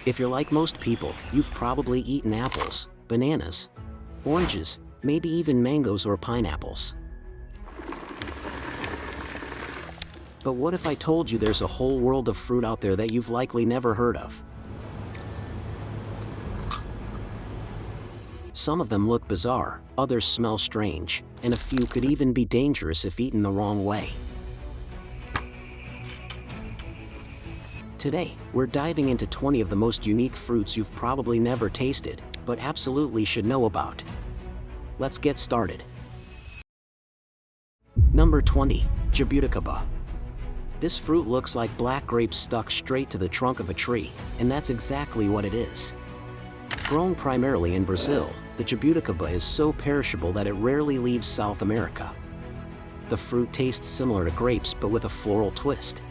If you're like most people, you've probably eaten apples, bananas, oranges, maybe even mangoes or pineapples. But what if I told you there's a whole world of fruit out there that you've likely never heard of? Some of them look bizarre, others smell strange, and a few could even be dangerous if eaten the wrong way. Today, we're diving into 20 of the most unique fruits you've probably never tasted, but absolutely should know about. Let's get started. Number 20. Jabuticaba. This fruit looks like black grapes stuck straight to the trunk of a tree, and that's exactly what it is. Grown primarily in Brazil, the jabuticaba is so perishable that it rarely leaves South America. The fruit tastes similar to grapes but with a floral twist.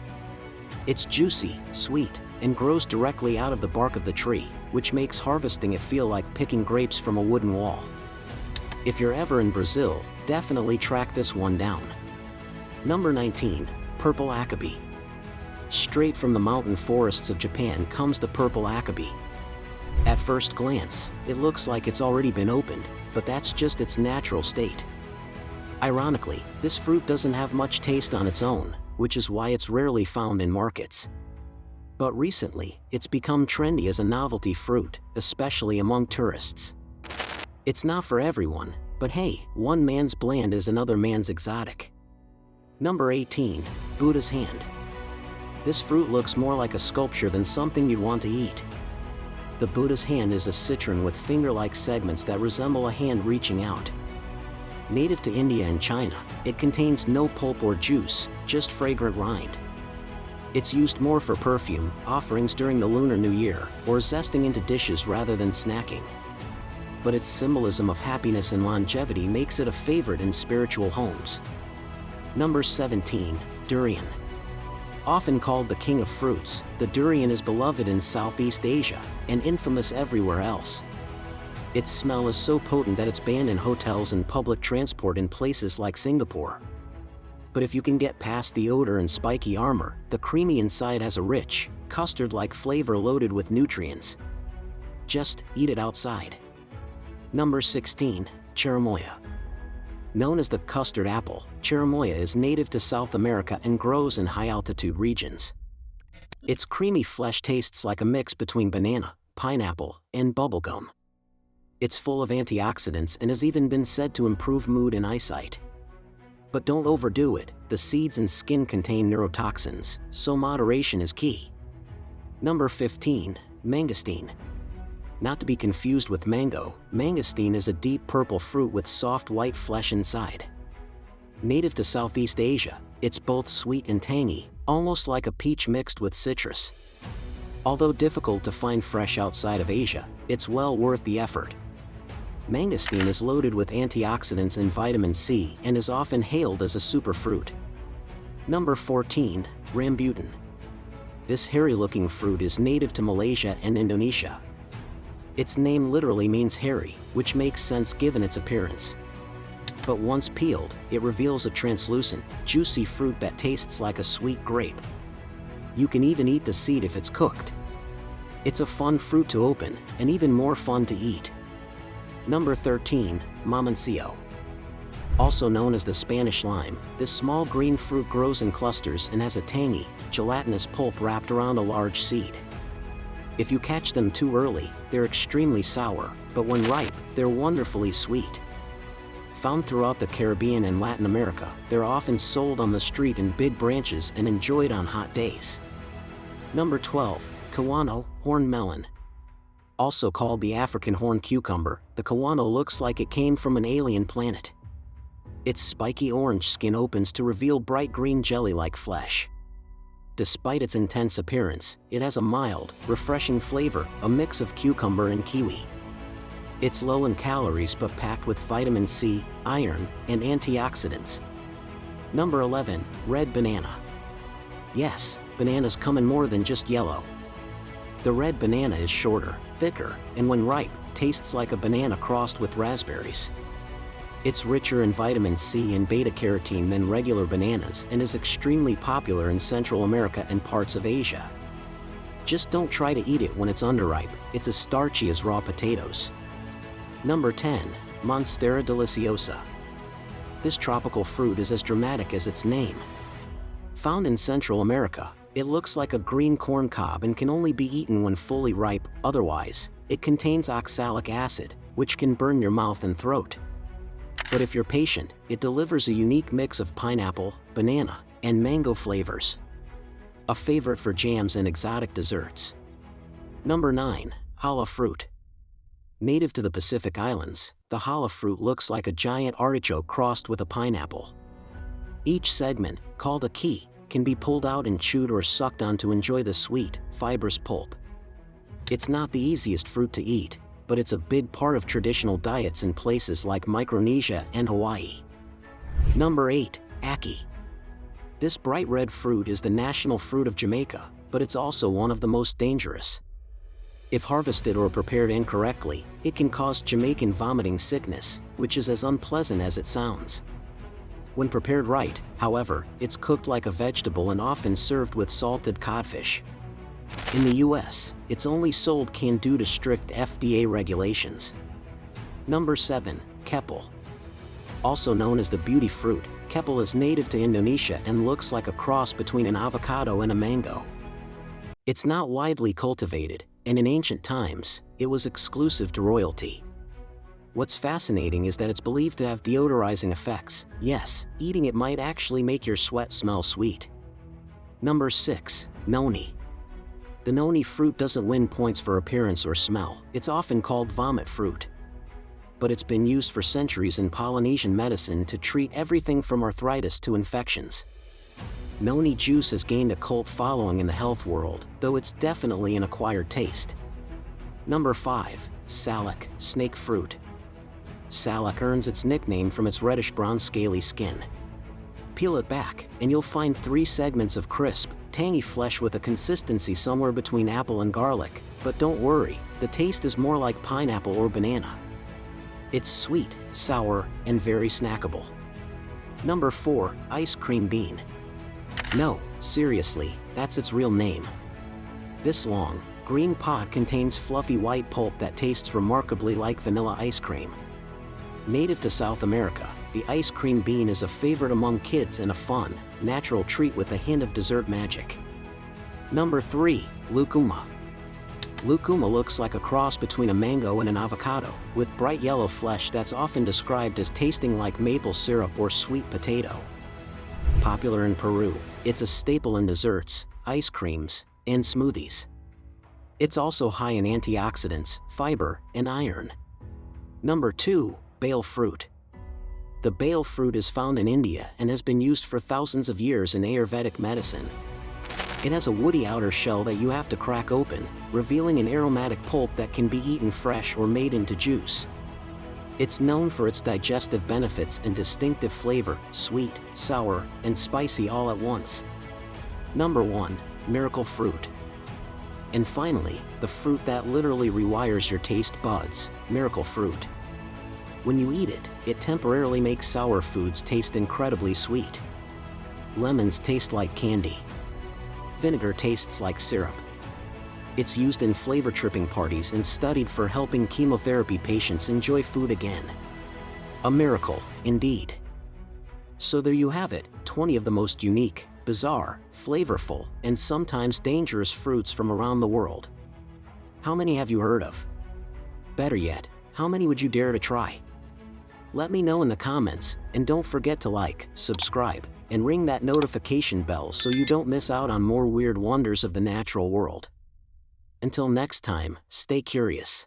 It's juicy, sweet, and grows directly out of the bark of the tree, which makes harvesting it feel like picking grapes from a wooden wall. If you're ever in Brazil, definitely track this one down. Number 19. Purple akabi. Straight from the mountain forests of Japan comes the purple akabi. At first glance, it looks like it's already been opened, but that's just its natural state. Ironically, this fruit doesn't have much taste on its own, which is why it's rarely found in markets. But recently, it's become trendy as a novelty fruit, especially among tourists. It's not for everyone, but hey, one man's bland is another man's exotic. Number 18. Buddha's hand. This fruit looks more like a sculpture than something you'd want to eat. The Buddha's hand is a citron with finger-like segments that resemble a hand reaching out. Native to India and China, it contains no pulp or juice, just fragrant rind. It's used more for perfume, offerings during the Lunar New Year, or zesting into dishes rather than snacking. But its symbolism of happiness and longevity makes it a favorite in spiritual homes. Number 17. Durian. Often called the king of fruits, the durian is beloved in Southeast Asia, and infamous everywhere else. Its smell is so potent that it's banned in hotels and public transport in places like Singapore. But if you can get past the odor and spiky armor, the creamy inside has a rich, custard-like flavor loaded with nutrients. Just eat it outside. Number 16. Cherimoya. Known as the custard apple, cherimoya is native to South America and grows in high-altitude regions. Its creamy flesh tastes like a mix between banana, pineapple, and bubblegum. It's full of antioxidants and has even been said to improve mood and eyesight. But don't overdo it, the seeds and skin contain neurotoxins, so moderation is key. Number 15. Mangosteen. Not to be confused with mango, mangosteen is a deep purple fruit with soft white flesh inside. Native to Southeast Asia, it's both sweet and tangy, almost like a peach mixed with citrus. Although difficult to find fresh outside of Asia, it's well worth the effort. Mangosteen is loaded with antioxidants and vitamin C and is often hailed as a superfruit. Number 14. Rambutan. This hairy-looking fruit is native to Malaysia and Indonesia. Its name literally means hairy, which makes sense given its appearance. But once peeled, it reveals a translucent, juicy fruit that tastes like a sweet grape. You can even eat the seed if it's cooked. It's a fun fruit to open, and even more fun to eat. Number 13. Mamoncillo. Also known as the Spanish lime, this small green fruit grows in clusters and has a tangy, gelatinous pulp wrapped around a large seed. If you catch them too early, they're extremely sour, but when ripe, they're wonderfully sweet. Found throughout the Caribbean and Latin America, they're often sold on the street in big branches and enjoyed on hot days. Number 12. Kiwano, horn melon. Also called the African horn cucumber, the kiwano looks like it came from an alien planet. Its spiky orange skin opens to reveal bright green jelly-like flesh. Despite its intense appearance, it has a mild, refreshing flavor, a mix of cucumber and kiwi. It's low in calories but packed with vitamin C, iron, and antioxidants. Number 11. Red banana. Yes, bananas come in more than just yellow. The red banana is shorter, thicker, and when ripe, tastes like a banana crossed with raspberries. It's richer in vitamin C and beta-carotene than regular bananas and is extremely popular in Central America and parts of Asia. Just don't try to eat it when it's underripe, it's as starchy as raw potatoes. Number 10. Monstera deliciosa. This tropical fruit is as dramatic as its name. Found in Central America, it looks like a green corn cob and can only be eaten when fully ripe, otherwise, it contains oxalic acid, which can burn your mouth and throat. But if you're patient, it delivers a unique mix of pineapple, banana, and mango flavors. A favorite for jams and exotic desserts. Number 9. Challah fruit. Native to the Pacific Islands, the challah fruit looks like a giant artichoke crossed with a pineapple. Each segment, called a key, can be pulled out and chewed or sucked on to enjoy the sweet, fibrous pulp. It's not the easiest fruit to eat, but it's a big part of traditional diets in places like Micronesia and Hawaii. Number 8. Ackee. This bright red fruit is the national fruit of Jamaica, but it's also one of the most dangerous. If harvested or prepared incorrectly, it can cause Jamaican vomiting sickness, which is as unpleasant as it sounds. When prepared right, however, it's cooked like a vegetable and often served with salted codfish. In the US, it's only sold canned due to strict FDA regulations. Number 7. Keppel. Also known as the beauty fruit, keppel is native to Indonesia and looks like a cross between an avocado and a mango. It's not widely cultivated, and in ancient times, it was exclusive to royalty. What's fascinating is that it's believed to have deodorizing effects. Yes, eating it might actually make your sweat smell sweet. Number 6. Noni. The noni fruit doesn't win points for appearance or smell. It's often called vomit fruit. But it's been used for centuries in Polynesian medicine to treat everything from arthritis to infections. Noni juice has gained a cult following in the health world, though it's definitely an acquired taste. Number 5. Salak, snake fruit. Salak earns its nickname from its reddish-brown scaly skin. Peel it back, and you'll find 3 segments of crisp, tangy flesh with a consistency somewhere between apple and garlic, but don't worry, the taste is more like pineapple or banana. It's sweet, sour, and very snackable. Number 4. Ice cream bean. No, seriously, that's its real name. This long, green pod contains fluffy white pulp that tastes remarkably like vanilla ice cream. Native to South America, the ice cream bean is a favorite among kids and a fun, natural treat with a hint of dessert magic. Number 3. Lucuma. Lucuma looks like a cross between a mango and an avocado, with bright yellow flesh that's often described as tasting like maple syrup or sweet potato. Popular in Peru, it's a staple in desserts, ice creams, and smoothies. It's also high in antioxidants, fiber, and iron. Number 2. Bale fruit. The bale fruit is found in India and has been used for thousands of years in Ayurvedic medicine. It has a woody outer shell that you have to crack open, revealing an aromatic pulp that can be eaten fresh or made into juice. It's known for its digestive benefits and distinctive flavor, sweet, sour, and spicy all at once. Number 1. Miracle fruit. And finally, the fruit that literally rewires your taste buds, miracle fruit. When you eat it, it temporarily makes sour foods taste incredibly sweet. Lemons taste like candy. Vinegar tastes like syrup. It's used in flavor-tripping parties and studied for helping chemotherapy patients enjoy food again. A miracle, indeed. So there you have it, 20 of the most unique, bizarre, flavorful, and sometimes dangerous fruits from around the world. How many have you heard of? Better yet, how many would you dare to try? Let me know in the comments, and don't forget to like, subscribe, and ring that notification bell so you don't miss out on more weird wonders of the natural world. Until next time, stay curious.